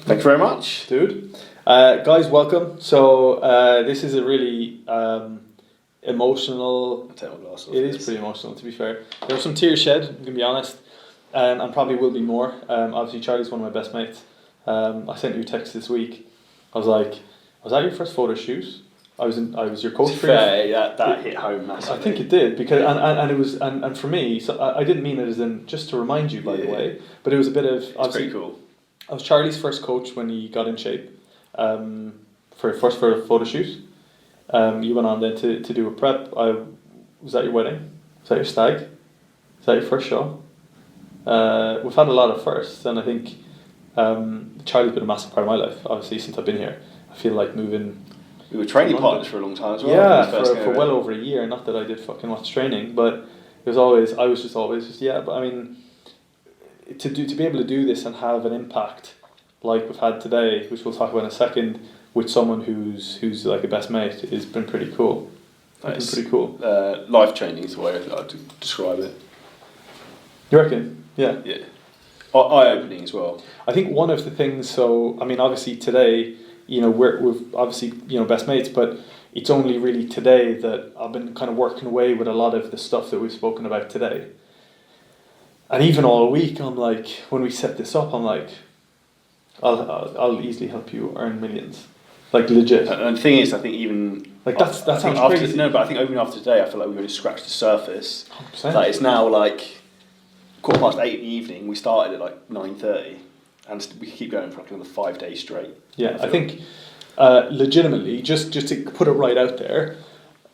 Thank you very much. Dude. Guys, welcome. So this is a really emotional... It is pretty emotional, to be fair. There were some tears shed, I'm going to be honest, and probably will be more. Obviously, Charlie's one of my best mates. I sent you a text this week. I was like, was that your first photo shoot? I was your coach for that hit home massively. I think it did, because and it was and for me, so I didn't mean it as in just to remind you, by the way, but it was a bit of... It's pretty cool. I was Charlie's first coach when he got in shape, for a photo shoot. You went on then to do a prep. Was that your wedding? Was that your stag? Was that your first show? We've had a lot of firsts, and I think Charlie's been a massive part of my life, obviously, since I've been here. I feel like moving... We were training partners for a long time as well. Yeah, for well over a year. Not that I did fucking much training, but it was always... I was just always... Yeah, but I mean... To be able to do this and have an impact like we've had today, which we'll talk about in a second, with someone who's like a best mate, has been pretty cool. Nice. Been pretty cool. Life changing is the way I'd like to describe it. You reckon? Yeah. Yeah. Eye opening as well. I think one of the things. So I mean, obviously today, we've obviously best mates, but it's only really today that I've been kind of working away with a lot of the stuff that we've spoken about today. And even all week, I'm like, when we set this up, I'm like, I'll easily help you earn millions, like legit. And the thing is, I think even like that sounds crazy. No, but I think even after today, I feel like we've already scratched the surface. 100%. Like it's now like 8:15 in the evening. We started at like 9:30, and we keep going for like another 5 days straight. Yeah, I think legitimately, just to put it right out there,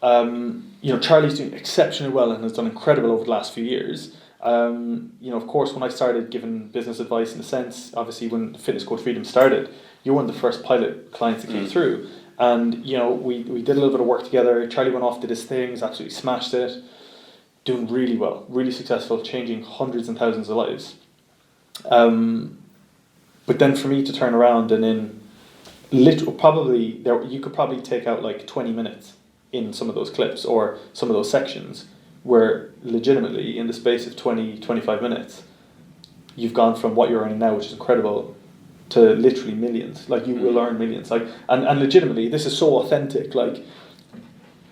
Charlie's doing exceptionally well and has done incredible over the last few years. Of course, when I started giving business advice in a sense, obviously when Fitness Coach Freedom started, you're one of the first pilot clients that came through. And, we did a little bit of work together. Charlie went off, did his things, absolutely smashed it. Doing really well, really successful, changing hundreds and thousands of lives. But then for me to turn around and in you could probably take out like 20 minutes in some of those clips or some of those sections where legitimately in the space of 20-25 minutes you've gone from what you're earning now, which is incredible, to literally millions. Like you will earn millions. Like and legitimately this is so authentic. Like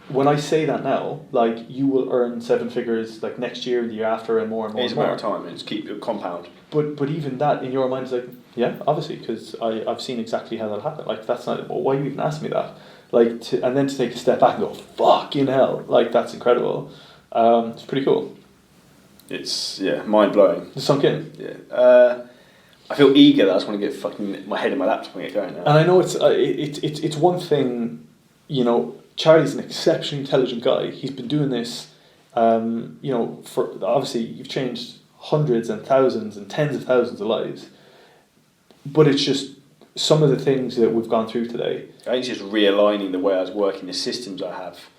when I say that now, like you will earn 7 figures like next year, the year after, and more and more. It's and more. a matter of time, and just keep it compound. But even that in your mind is like, yeah, obviously, because I've seen exactly how that happened. Like that's not, well, why you even ask me that? Like and then to take a step back and go, fucking hell, like that's incredible. It's pretty cool. It's mind blowing. It's sunk in. Yeah. I feel eager that I just want to get fucking my head in my laptop and get going now. And I know it's one thing, Charlie's an exceptionally intelligent guy. He's been doing this, for obviously you've changed hundreds and thousands and tens of thousands of lives. But it's just some of the things that we've gone through today. I think it's just realigning the way I was working, the systems I have.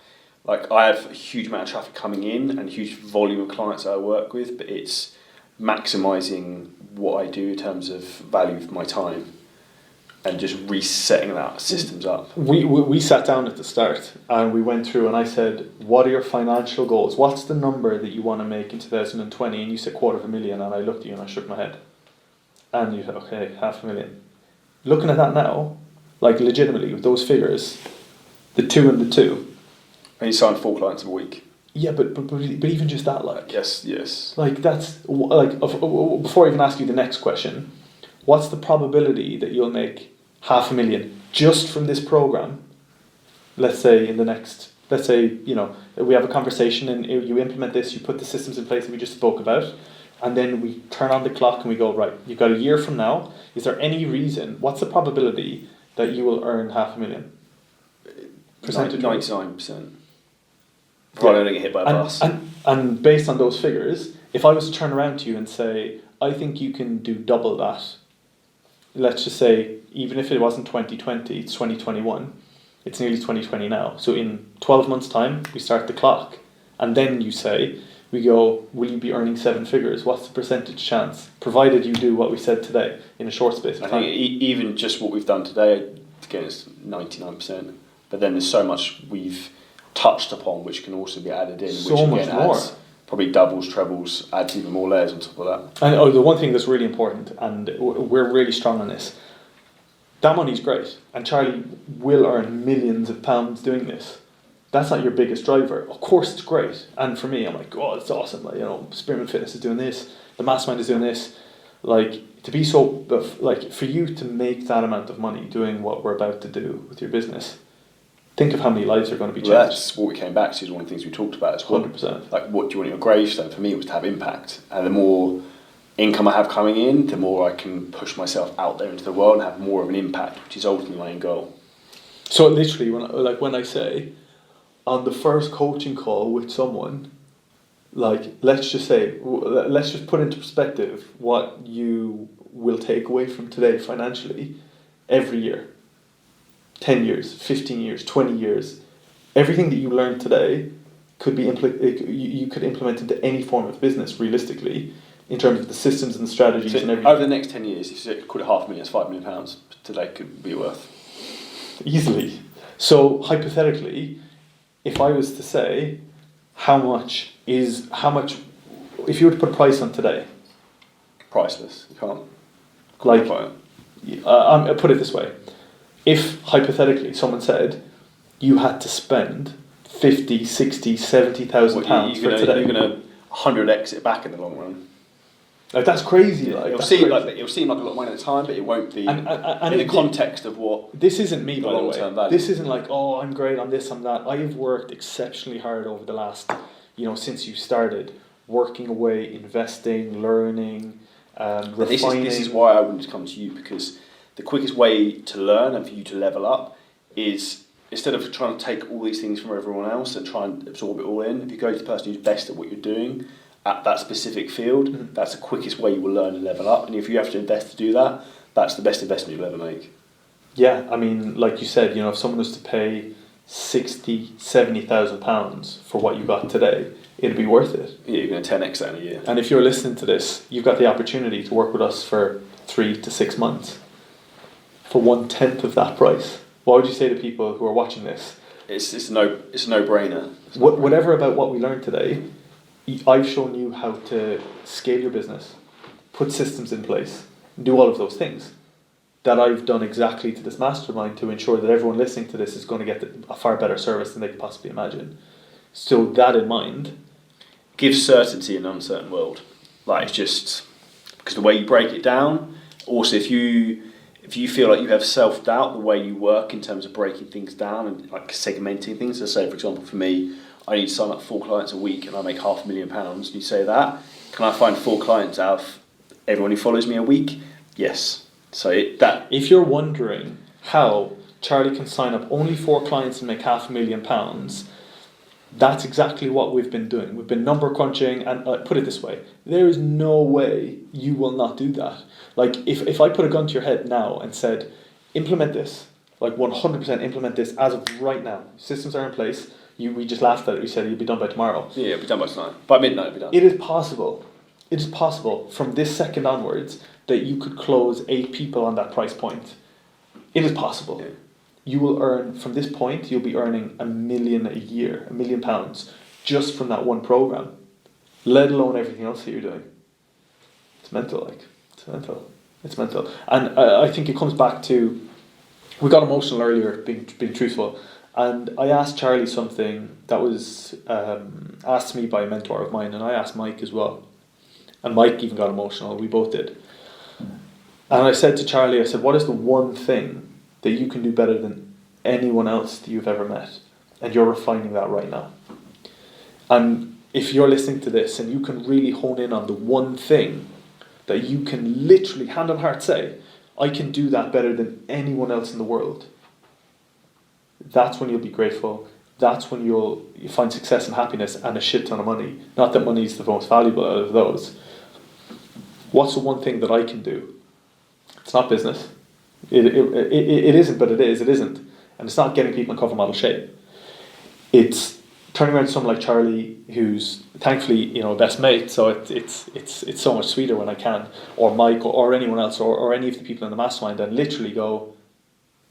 Like I have a huge amount of traffic coming in and a huge volume of clients that I work with, but it's maximising what I do in terms of value for my time and just resetting that systems up. We sat down at the start and we went through and I said, what are your financial goals? What's the number that you want to make in 2020? And you said $250,000, and I looked at you and I shook my head. And you said, okay, $500,000. Looking at that now, like legitimately with those figures, the 2 and the 2. And you sign 4 clients a week. Yeah, but even just that, like... Yes. Like, that's... Like, before I even ask you the next question, what's the probability that you'll make $500,000 just from this program? Let's say in the next... Let's say, we have a conversation and you implement this, you put the systems in place that we just spoke about, and then we turn on the clock and we go, right, you've got a year from now. Is there any reason... What's the probability that you will earn $500,000? Percentage? 99%. Probably don't get hit by a bus. And based on those figures, if I was to turn around to you and say, I think you can do double that, let's just say, even if it wasn't 2020, it's 2021, it's nearly 2020 now. So in 12 months' time, we start the clock. And then you say, we go, will you be earning 7 figures? What's the percentage chance? Provided you do what we said today in a short space of time. I think even just what we've done today, again, it's 99%. But then there's so much we've touched upon which can also be added in, so which much again more. Adds probably doubles, trebles, adds even more layers on top of that. And the one thing that's really important, and we're really strong on this, that money's great, and Charlie will earn millions of pounds doing this. That's not your biggest driver. Of course, it's great, and for me, I'm like, oh, it's awesome. Like, you know, Spearmint Fitness is doing this, the Mastermind is doing this. Like, to be so, like, for you to make that amount of money doing what we're about to do with your business, think of how many lives are going to be changed. Well, that's what we came back to. Is one of the things we talked about. Is 100%. Like, what do you want in your gravestone? For me, it was to have impact, and the more income I have coming in, the more I can push myself out there into the world and have more of an impact, which is ultimately my end goal. So literally, when I say on the first coaching call with someone, like, let's just put into perspective what you will take away from today financially every year. 10 years, 15 years, 20 years. Everything that you learn today could be you could implement into any form of business realistically, in terms of the systems and the strategies and everything. Over the next 10 years, if you could have £500,000, it's £5 million today could be worth. Easily. So hypothetically, if I was to say, how much, if you were to put a price on today? Priceless. You can't quantify it. I'll put it this way. If hypothetically someone said you had to spend 50, 60, 70,000 pounds for today, you're going to 100x it back in the long run. Like, that's crazy. Like, it'll seem like a lot of money at the time, but it won't be in the context of what. This isn't me, by the way. Value. This isn't like, oh, I'm great, I'm this, I'm that. I have worked exceptionally hard over the last, since you started, working away, investing, learning, refining. This is why I wanted to come to you, because the quickest way to learn and for you to level up is, instead of trying to take all these things from everyone else and try and absorb it all in, if you go to the person who's best at what you're doing at that specific field, that's the quickest way you will learn and level up. And if you have to invest to do that, that's the best investment you'll ever make. Yeah, I mean, like you said, if someone was to pay 60, 70,000 pounds for what you got today, it'd be worth it. Yeah, you're going to 10x that in a year. And if you're listening to this, you've got the opportunity to work with us for 3 to 6 months for 1/10 of that price. What would you say to people who are watching this? It's a no-brainer. Whatever about what we learned today, I've shown you how to scale your business, put systems in place, do all of those things that I've done exactly to this mastermind to ensure that everyone listening to this is going to get a far better service than they could possibly imagine. So that in mind, gives certainty in an uncertain world. Like, it's just because the way you break it down. Also, if you feel like you have self-doubt, the way you work in terms of breaking things down and like segmenting things. So say, for example, for me, I need to sign up 4 clients a week and I make £500,000. You say that, can I find 4 clients out of everyone who follows me a week? Yes. So if you're wondering how Charlie can sign up only 4 clients and make £500,000, that's exactly what we've been doing. We've been number crunching, and put it this way, there is no way you will not do that. Like, if I put a gun to your head now and said, implement this, like 100% implement this as of right now, systems are in place, we just laughed at it, we said you'll be done by tomorrow. Yeah, it'll be done by tonight. By midnight it'll be done. It is possible from this second onwards that you could close 8 people on that price point. It is possible. Yeah. You will earn, from this point, you'll be earning £1 million a year, £1 million just from that one program, let alone everything else that you're doing. It's mental, It's mental. And I think it comes back to, we got emotional earlier, being truthful, and I asked Charlie something that was asked me by a mentor of mine, and I asked Mike as well. And Mike even got emotional, we both did. And I said to Charlie, what is the one thing that you can do better than anyone else that you've ever met? And you're refining that right now. And if you're listening to this and you can really hone in on the one thing that you can literally, hand on heart, say, I can do that better than anyone else in the world, that's when you'll be grateful. That's when you find success and happiness and a shit ton of money. Not that money is the most valuable out of those. What's the one thing that I can do? It's not business. It isn't, but it is. It isn't. And it's not getting people in cover model shape. It's turning around to someone like Charlie, who's thankfully a best mate. So it's so much sweeter when I can, or Mike, or anyone else, or any of the people in the mastermind, and literally go,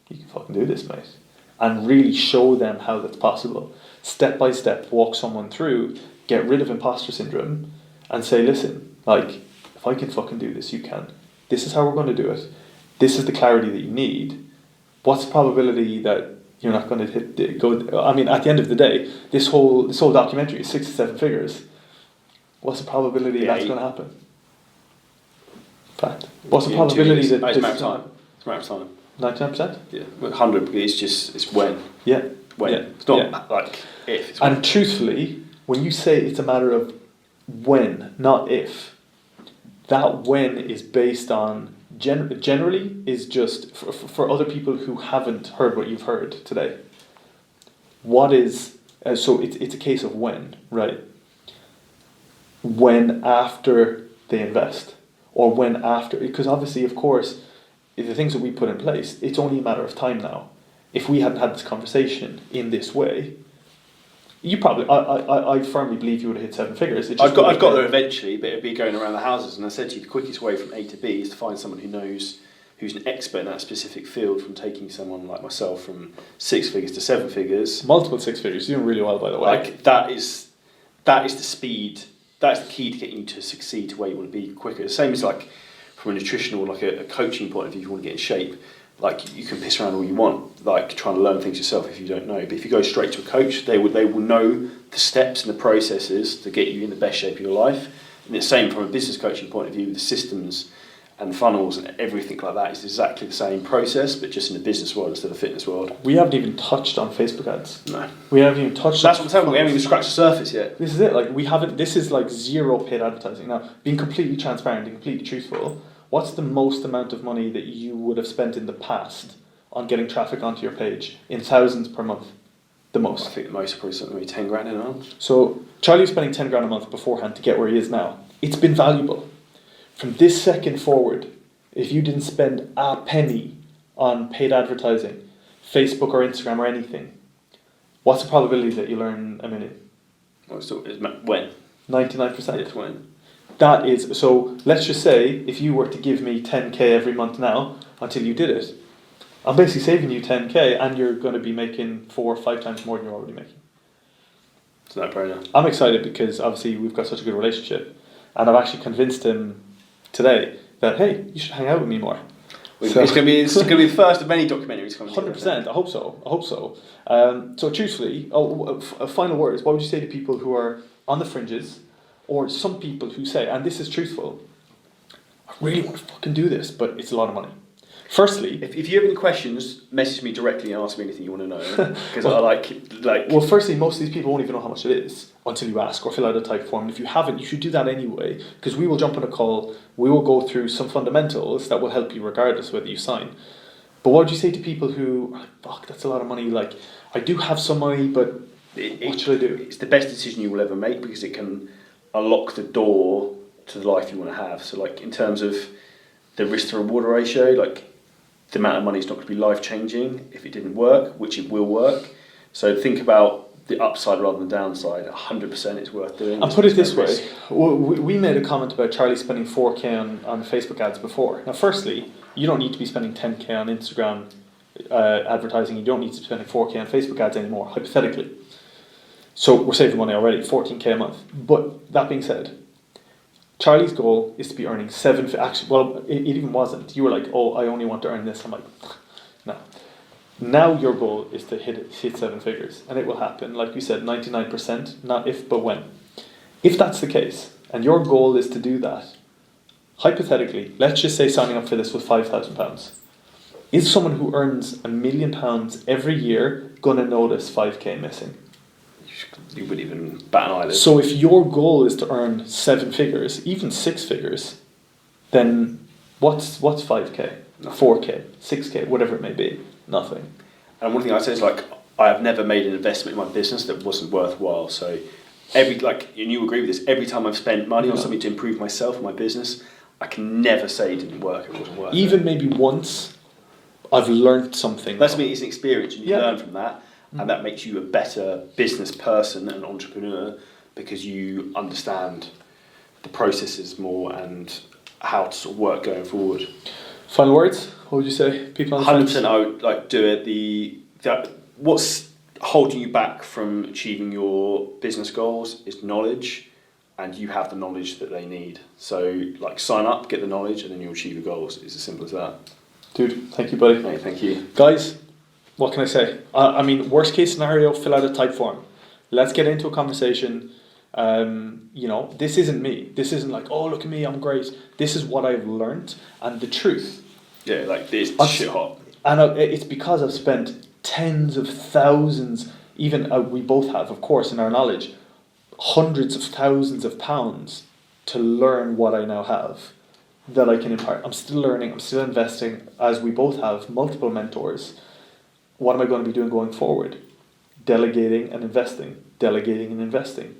you can fucking do this, mate, and really show them how that's possible. Step by step, walk someone through, get rid of imposter syndrome, and say, listen, like, if I can fucking do this, you can. This is how we're going to do it. This is the clarity that you need. what's the probability that you're not going to go? I mean, at the end of the day, this whole documentary is 6 to 7 figures. What's the probability that's going to happen? Fact. What's the probability that it's a matter of time? It's a matter of time. 99%? Yeah, 100. It's when. Yeah. When. Yeah. It's not like if. It's and when. Truthfully, when you say it's a matter of when, not if, that when is based on generally is just for other people who haven't heard what you've heard today. What is so it's a case of when, right? When after they invest, or when after, because obviously, of course, the things that we put in place, it's only a matter of time now. If we hadn't had this conversation in this way, you probably, I firmly believe you would have hit 7 figures. I've got there eventually, but it'd be going around the houses. And I said to you, the quickest way from A to B is to find someone who's an expert in that specific field, from taking someone like myself from 6 figures to 7 figures. Multiple 6 figures, you're doing really well, by the way. Like, that is the speed, that's the key to getting you to succeed to where you want to be quicker. The same as like from a nutritional, like a coaching point of view, if you want to get in shape. Like, you can piss around all you want, like trying to learn things yourself if you don't know. But if you go straight to a coach, they will know the steps and the processes to get you in the best shape of your life. And the same from a business coaching point of view, the systems and funnels and everything like that is exactly the same process, but just in the business world instead of the fitness world. We haven't even touched on Facebook ads. No. We haven't even touched. That's what I'm telling you. We haven't even scratched the surface yet. This is it. Like, we haven't. This is like zero paid advertising. Now, being completely transparent and completely truthful, what's the most amount of money that you would have spent in the past on getting traffic onto your page in thousands per month? The most. I think the most, probably something like 10 grand in a month. So Charlie was spending 10 grand a month beforehand to get where he is now. It's been valuable. From this second forward, if you didn't spend a penny on paid advertising, Facebook or Instagram or anything, what's the probability that you'll earn $1 million? Well, so when? 99%. Yes, when? That is, so let's just say if you were to give me 10k every month now until you did it, I'm basically saving you 10k and you're going to be making 4 or 5 times more than you're already making. It's no brainer. I'm excited because obviously we've got such a good relationship, and I've actually convinced him today that, hey, you should hang out with me more. So, it's going to be the first of many documentaries coming. 100%. I hope so. So truthfully, final words. What would you say to people who are on the fringes, or some people who say, and this is truthful, I really want to fucking do this, but it's a lot of money. Firstly, if you have any questions, message me directly and ask me anything you want to know, because I like. Well, firstly, most of these people won't even know how much it is until you ask or fill out a type form. And if you haven't, you should do that anyway, because we will jump on a call. We will go through some fundamentals that will help you regardless whether you sign. But what would you say to people who are like, fuck, that's a lot of money? Like, I do have some money, but what should I do? It's the best decision you will ever make, because it can unlock the door to the life you want to have. So, like, in terms of the risk to reward ratio, like, the amount of money is not going to be life-changing if it didn't work, which it will work. So think about the upside rather than the downside. 100% it's worth doing. I'll put it this way. We made a comment about Charlie spending 4k on Facebook ads before. Now, firstly, you don't need to be spending 10k on Instagram advertising. You don't need to be spending 4k on Facebook ads anymore, hypothetically. So we're saving money already, 14k a month. But that being said, Charlie's goal is to be earning 7. Actually, well, it even wasn't. You were like, "Oh, I only want to earn this." I'm like, "No." Now your goal is to hit 7 figures, and it will happen. Like we said, 99%, not if but when. If that's the case, and your goal is to do that, hypothetically, let's just say signing up for this with £5,000. Is someone who earns £1 million every year going to notice 5k missing? You wouldn't even bat an eyelid. So if your goal is to earn 7 figures, even 6 figures, then what's 5k, Nothing. 4k, 6k, whatever it may be? Nothing. And one thing I say is, like, I have never made an investment in my business that wasn't worthwhile. So and you agree with this, every time I've spent money on something to improve myself and my business, I can never say it didn't work, it wasn't worth it. Even maybe once, I've learned something. That's me, it's an experience, and you learn from that. And that makes you a better business person and entrepreneur, because you understand the processes more and how to sort of work going forward. Final words? What would you say? People on the 100% I would like do it. What's holding you back from achieving your business goals is knowledge, and you have the knowledge that they need. So, like, sign up, get the knowledge, and then you'll achieve your goals. It's as simple as that. Dude, thank you, buddy. Hey, thank you. Guys, what can I say? I mean, worst case scenario, fill out a type form. Let's get into a conversation. You know, this isn't me. This isn't like, oh, look at me, I'm great. This is what I've learned and the truth. Yeah, like this shit hot. And it's because I've spent tens of thousands, even we both have, of course, in our knowledge, hundreds of thousands of pounds to learn what I now have that I can impart. I'm still learning, I'm still investing, as we both have multiple mentors. What am I going to be doing going forward? Delegating and investing,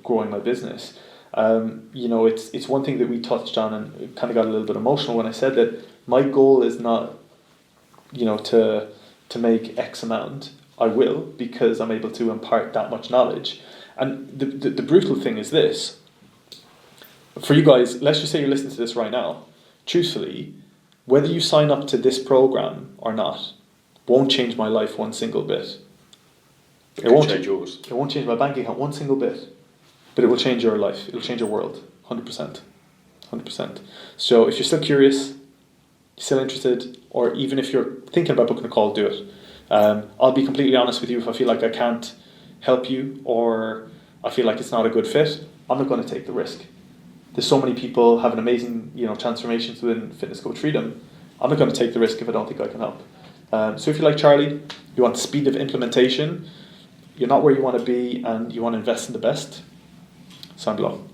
growing my business. You know, it's one thing that we touched on, and it kind of got a little bit emotional when I said that my goal is not, you know, to make X amount. I will, because I'm able to impart that much knowledge. And the brutal thing is this. For you guys, let's just say you're listening to this right now. Truthfully, whether you sign up to this program or not won't change my life one single bit. It won't change yours. It won't change my bank account one single bit. But it will change your life. It will change your world. 100%. 100%. So if you're still curious, still interested, or even if you're thinking about booking a call, do it. I'll be completely honest with you. If I feel like I can't help you, or I feel like it's not a good fit, I'm not going to take the risk. There's so many people having amazing, you know, transformations within Fitness Coach Freedom. I'm not going to take the risk if I don't think I can help. So if you're like Charlie, you want speed of implementation, you're not where you want to be, and you want to invest in the best, sound below.